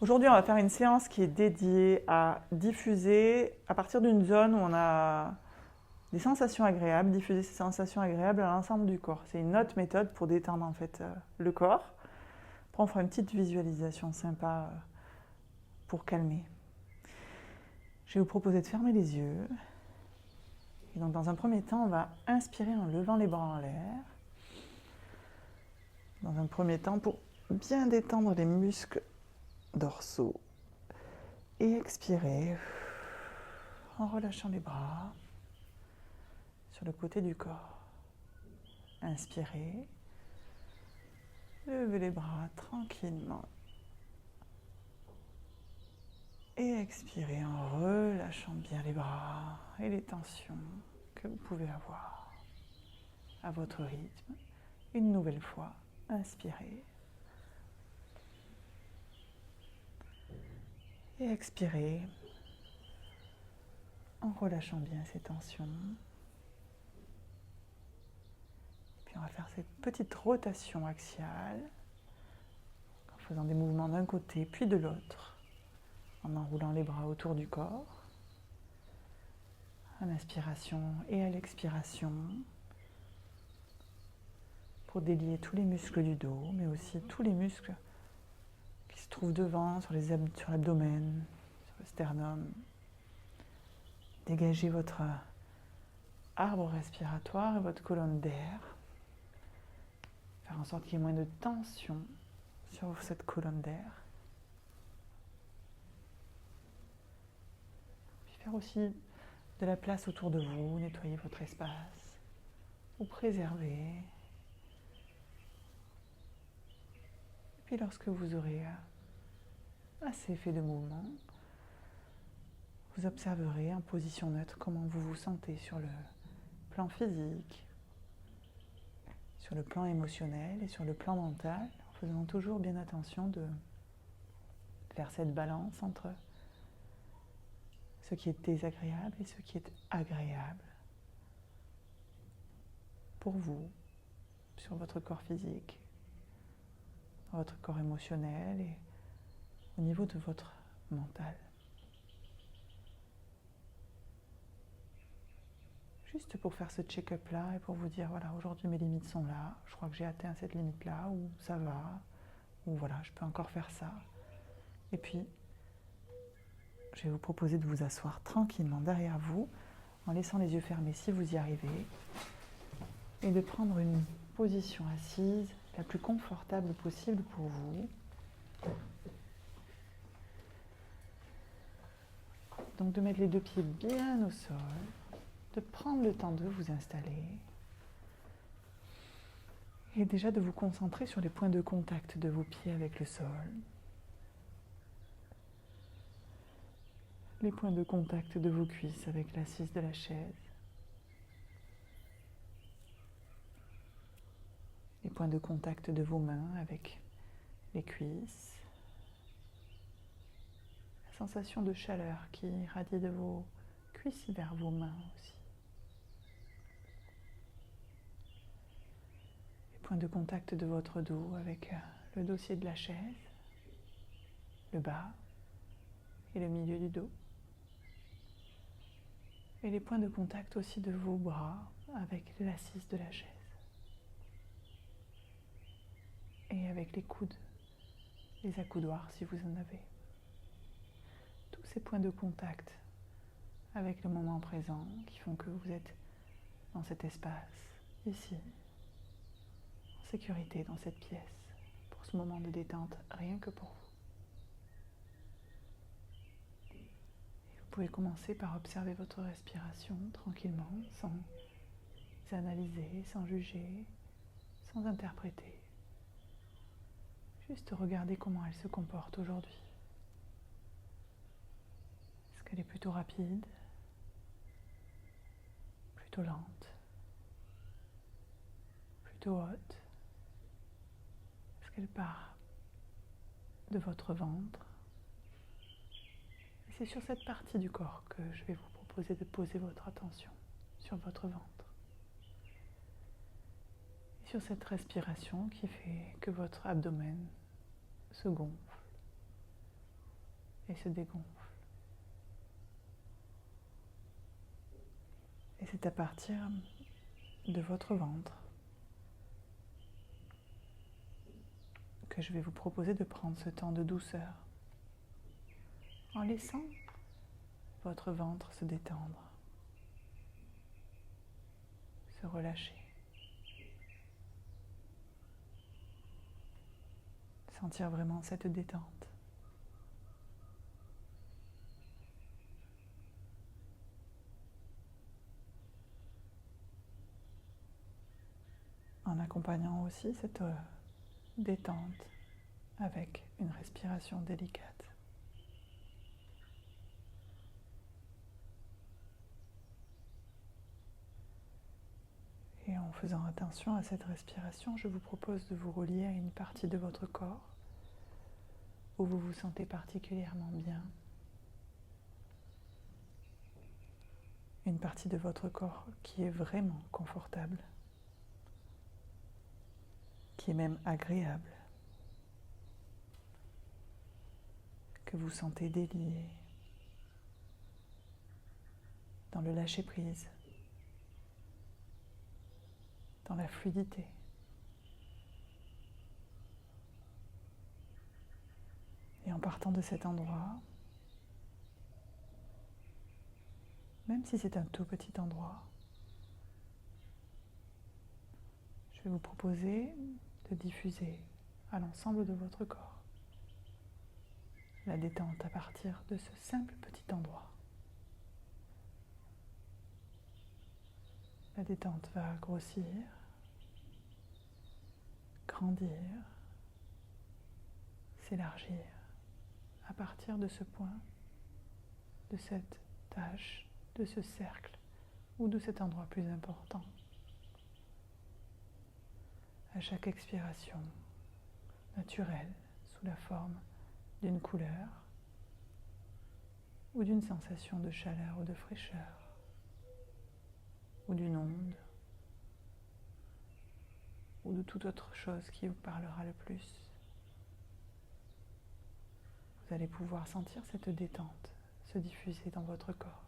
Aujourd'hui, on va faire une séance qui est dédiée à diffuser, à partir d'une zone où on a des sensations agréables, diffuser ces sensations agréables à l'ensemble du corps. C'est une autre méthode pour détendre en fait le corps. Après, on fera une petite visualisation sympa pour calmer. Je vais vous proposer de fermer les yeux. Et donc, dans un premier temps, on va inspirer en levant les bras en l'air. Dans un premier temps, pour bien détendre les muscles dorsaux. Et expirer en relâchant les bras sur le côté du corps. Inspirez. Levez les bras tranquillement. Et expirez en relâchant bien les bras et les tensions que vous pouvez avoir à votre rythme. Une nouvelle fois, inspirez. Et expirez en relâchant bien ces tensions. Puis on va faire cette petite rotation axiale en faisant des mouvements d'un côté puis de l'autre, en enroulant les bras autour du corps, à l'inspiration et à l'expiration, pour délier tous les muscles du dos, mais aussi tous les muscles qui se trouvent devant, sur l'abdomen, sur le sternum. Dégagez votre arbre respiratoire et votre colonne d'air. Faire en sorte qu'il y ait moins de tension sur cette colonne d'air. Puis faire aussi de la place autour de vous, nettoyer votre espace, vous préserver. Et puis lorsque vous aurez assez fait de mouvement, vous observerez en position neutre comment vous vous sentez sur le plan physique, sur le plan émotionnel et sur le plan mental, en faisant toujours bien attention de faire cette balance entre ce qui est désagréable et ce qui est agréable pour vous, sur votre corps physique, votre corps émotionnel et au niveau de votre mental. Juste pour faire ce check-up là et pour vous dire, voilà, aujourd'hui mes limites sont là, je crois que j'ai atteint cette limite là, ou ça va, ou voilà, je peux encore faire ça. Et puis, je vais vous proposer de vous asseoir tranquillement derrière vous, en laissant les yeux fermés si vous y arrivez, et de prendre une position assise la plus confortable possible pour vous. Donc de mettre les deux pieds bien au sol, de prendre le temps de vous installer, et déjà de vous concentrer sur les points de contact de vos pieds avec le sol. Les points de contact de vos cuisses avec l'assise de la chaise. Les points de contact de vos mains avec les cuisses. La sensation de chaleur qui irradie de vos cuisses vers vos mains aussi. Les points de contact de votre dos avec le dossier de la chaise, le bas et le milieu du dos. Et les points de contact aussi de vos bras avec l'assise de la chaise. Et avec les coudes, les accoudoirs si vous en avez. Tous ces points de contact avec le moment présent qui font que vous êtes dans cet espace, ici, en sécurité dans cette pièce, pour ce moment de détente, rien que pour vous. Vous pouvez commencer par observer votre respiration tranquillement, sans analyser, sans juger, sans interpréter. Juste regarder comment elle se comporte aujourd'hui. Est-ce qu'elle est plutôt rapide, plutôt lente, plutôt haute? Est-ce qu'elle part de votre ventre? Et c'est sur cette partie du corps que je vais vous proposer de poser votre attention, sur votre ventre. Et sur cette respiration qui fait que votre abdomen se gonfle et se dégonfle. Et c'est à partir de votre ventre que je vais vous proposer de prendre ce temps de douceur en laissant votre ventre se détendre, se relâcher. Sentir vraiment cette détente. En accompagnant aussi cette détente avec une respiration délicate. Et en faisant attention à cette respiration, je vous propose de vous relier à une partie de votre corps où vous vous sentez particulièrement bien. Une partie de votre corps qui est vraiment confortable, qui est même agréable, que vous sentez délié, dans le lâcher-prise, dans la fluidité. Et en partant de cet endroit, même si c'est un tout petit endroit, je vais vous proposer de diffuser à l'ensemble de votre corps la détente à partir de ce simple petit endroit. La détente va grossir, grandir, s'élargir à partir de ce point, de cette tâche, de ce cercle ou de cet endroit plus important. À chaque expiration naturelle, sous la forme d'une couleur ou d'une sensation de chaleur ou de fraîcheur ou d'une onde ou de toute autre chose qui vous parlera le plus. Vous allez pouvoir sentir cette détente se diffuser dans votre corps.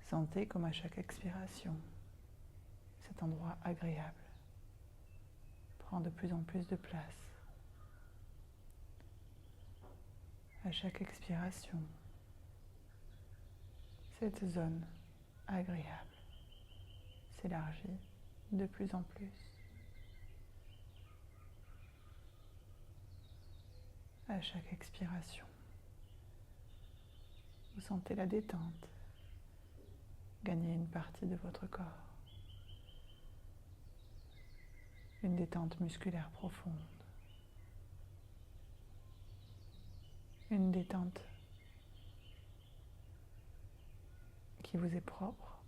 Sentez comme à chaque expiration, cet endroit agréable prend de plus en plus de place. À chaque expiration, cette zone agréable s'élargit de plus en plus. À chaque expiration, vous sentez la détente gagner une partie de votre corps. Une détente musculaire profonde. Une détente qui vous est propre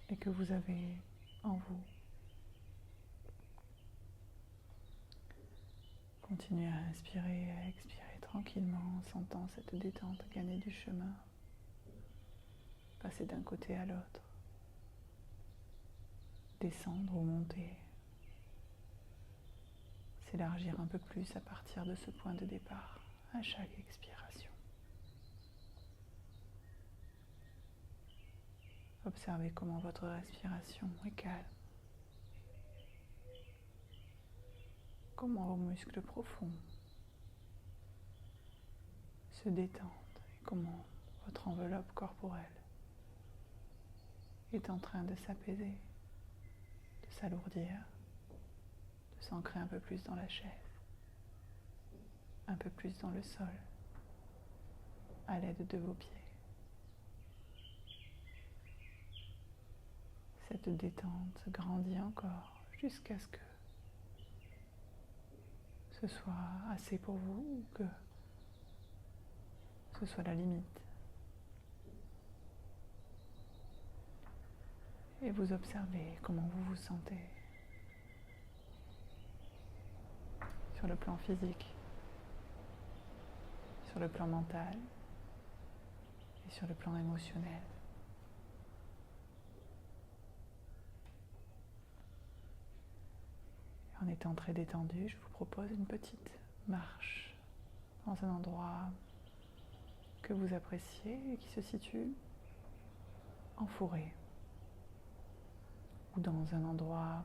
et que vous avez en vous. Continuez à inspirer et à expirer tranquillement en sentant cette détente gagner du chemin, passer d'un côté à l'autre, descendre ou monter, s'élargir un peu plus à partir de ce point de départ à chaque expiration. Observez comment votre respiration est calme, comment vos muscles profonds se détendent et comment votre enveloppe corporelle est en train de s'apaiser, de s'alourdir, de s'ancrer un peu plus dans la chaise, un peu plus dans le sol, à l'aide de vos pieds. Cette détente grandit encore jusqu'à ce que ce soit assez pour vous ou que ce soit la limite. Et vous observez comment vous vous sentez sur le plan physique, sur le plan mental et sur le plan émotionnel. En étant très détendu, je vous propose une petite marche dans un endroit que vous appréciez et qui se situe en forêt ou dans un endroit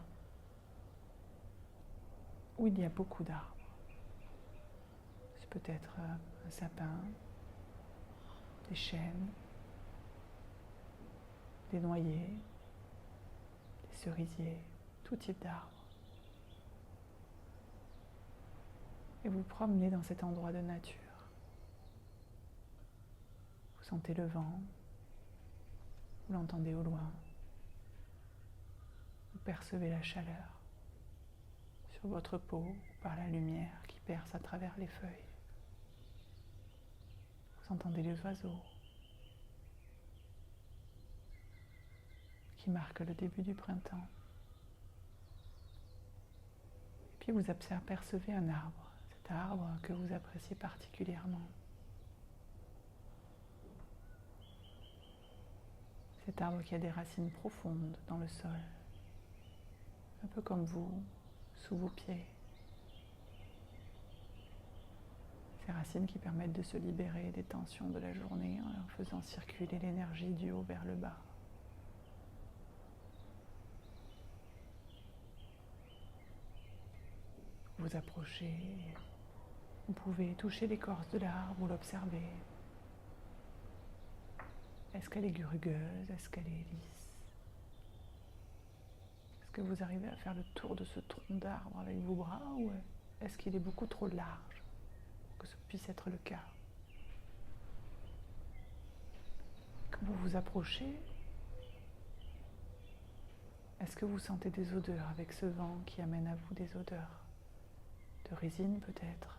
où il y a beaucoup d'arbres. C'est peut-être un sapin, des chênes, des noyers, des cerisiers, tout type d'arbres. Et vous promenez dans cet endroit de nature. Vous sentez le vent, vous l'entendez au loin, vous percevez la chaleur sur votre peau par la lumière qui perce à travers les feuilles. Vous entendez les oiseaux qui marquent le début du printemps. Et puis vous apercevez un arbre, cet arbre que vous appréciez particulièrement. Cet arbre qui a des racines profondes dans le sol, un peu comme vous, sous vos pieds. Ces racines qui permettent de se libérer des tensions de la journée en faisant circuler l'énergie du haut vers le bas. Vous approchez, vous pouvez toucher l'écorce de l'arbre ou l'observer. Est-ce qu'elle est rugueuse? Est-ce qu'elle est lisse? Est-ce que vous arrivez à faire le tour de ce tronc d'arbre avec vos bras ou est-ce qu'il est beaucoup trop large pour que ce puisse être le cas? Quand vous vous approchez, est-ce que vous sentez des odeurs avec ce vent qui amène à vous des odeurs de résine peut-être,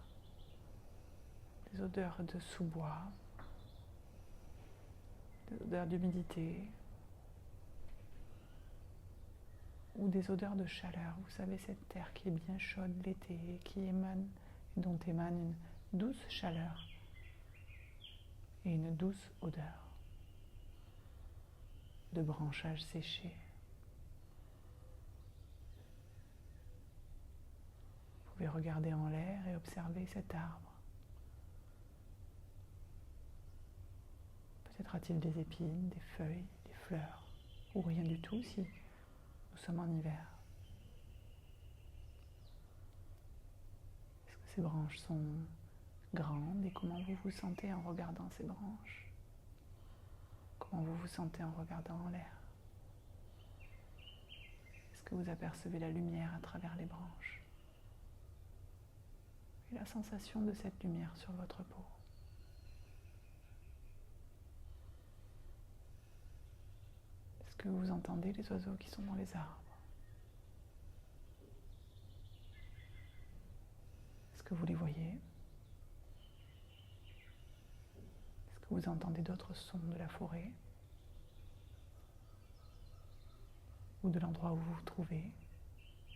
des odeurs de sous-bois, des odeurs d'humidité ou des odeurs de chaleur. Vous savez, cette terre qui est bien chaude l'été et dont émane une douce chaleur et une douce odeur de branchages séchés. Vous pouvez regarder en l'air et observer cet arbre. Peut-être a-t-il des épines, des feuilles, des fleurs, ou rien du tout si nous sommes en hiver. Est-ce que ces branches sont grandes et comment vous vous sentez en regardant ces branches? Comment vous vous sentez en regardant en l'air? Est-ce que vous apercevez la lumière à travers les branches? Et la sensation de cette lumière sur votre peau. Est-ce que vous entendez les oiseaux qui sont dans les arbres? Est-ce que vous les voyez? Est-ce que vous entendez d'autres sons de la forêt? Ou de l'endroit où vous vous trouvez?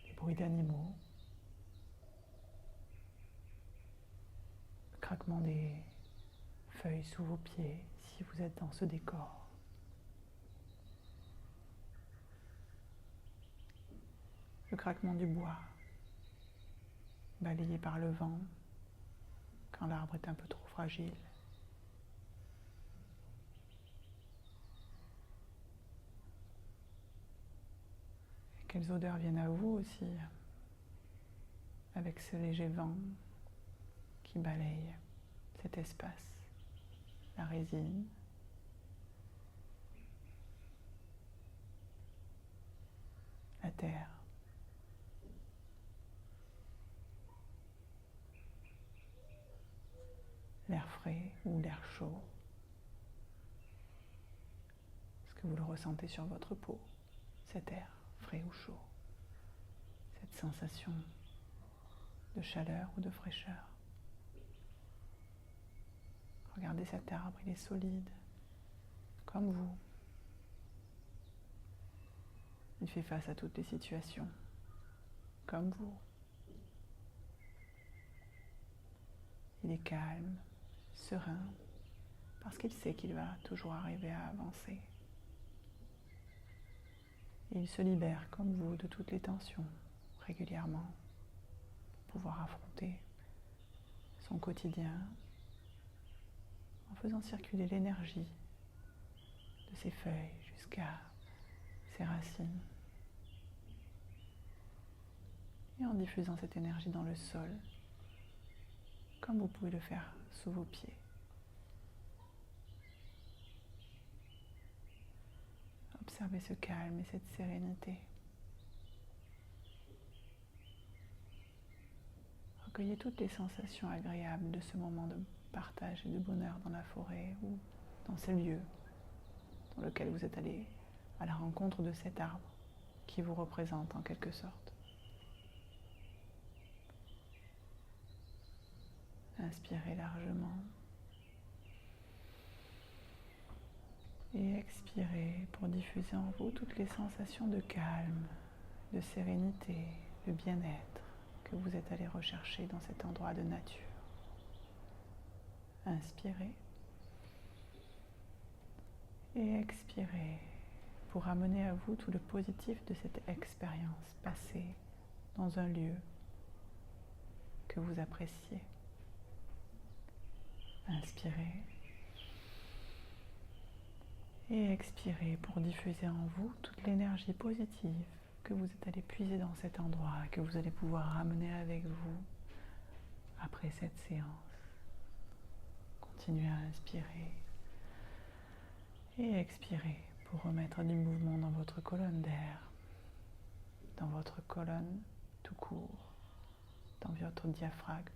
Des bruits d'animaux? Le craquement des feuilles sous vos pieds si vous êtes dans ce décor. Le craquement du bois, balayé par le vent quand l'arbre est un peu trop fragile. Et quelles odeurs viennent à vous aussi, avec ce léger vent qui balaye cet espace, la résine, la terre. L'air frais ou l'air chaud. Est-ce que vous le ressentez sur votre peau, cet air frais ou chaud, cette sensation de chaleur ou de fraîcheur? Regardez cet arbre, il est solide, comme vous. Il fait face à toutes les situations, comme vous. Il est calme, serein, parce qu'il sait qu'il va toujours arriver à avancer. Et il se libère, comme vous, de toutes les tensions, régulièrement, pour pouvoir affronter son quotidien, en faisant circuler l'énergie de ses feuilles jusqu'à ses racines et en diffusant cette énergie dans le sol, comme vous pouvez le faire sous vos pieds. Observez ce calme et cette sérénité. Recueillez toutes les sensations agréables de ce moment de partage et de bonheur dans la forêt ou dans ce lieu dans lequel vous êtes allé à la rencontre de cet arbre qui vous représente en quelque sorte. Inspirez largement et expirez pour diffuser en vous toutes les sensations de calme, de sérénité, de bien-être que vous êtes allé rechercher dans cet endroit de nature. Inspirez et expirez pour ramener à vous tout le positif de cette expérience passée dans un lieu que vous appréciez. Inspirez et expirez pour diffuser en vous toute l'énergie positive que vous êtes allé puiser dans cet endroit, que vous allez pouvoir ramener avec vous après cette séance. Continuez à inspirer et expirer pour remettre du mouvement dans votre colonne d'air, dans votre colonne tout court, dans votre diaphragme.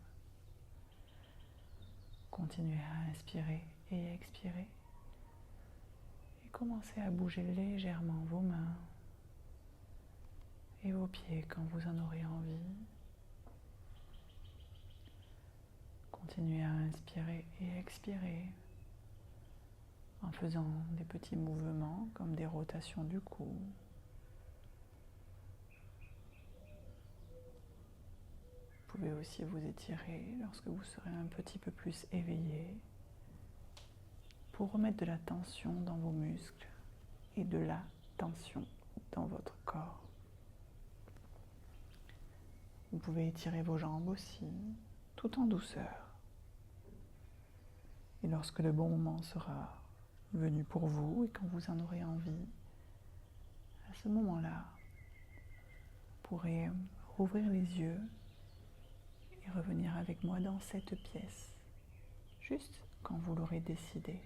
Continuez à inspirer et expirer et commencez à bouger légèrement vos mains et vos pieds quand vous en aurez envie. Continuez à inspirer et expirer en faisant des petits mouvements comme des rotations du cou. Vous pouvez aussi vous étirer lorsque vous serez un petit peu plus éveillé pour remettre de la tension dans vos muscles et de la tension dans votre corps. Vous pouvez étirer vos jambes aussi, tout en douceur. Et lorsque le bon moment sera venu pour vous et quand vous en aurez envie, à ce moment-là, vous pourrez rouvrir les yeux et revenir avec moi dans cette pièce, juste quand vous l'aurez décidé.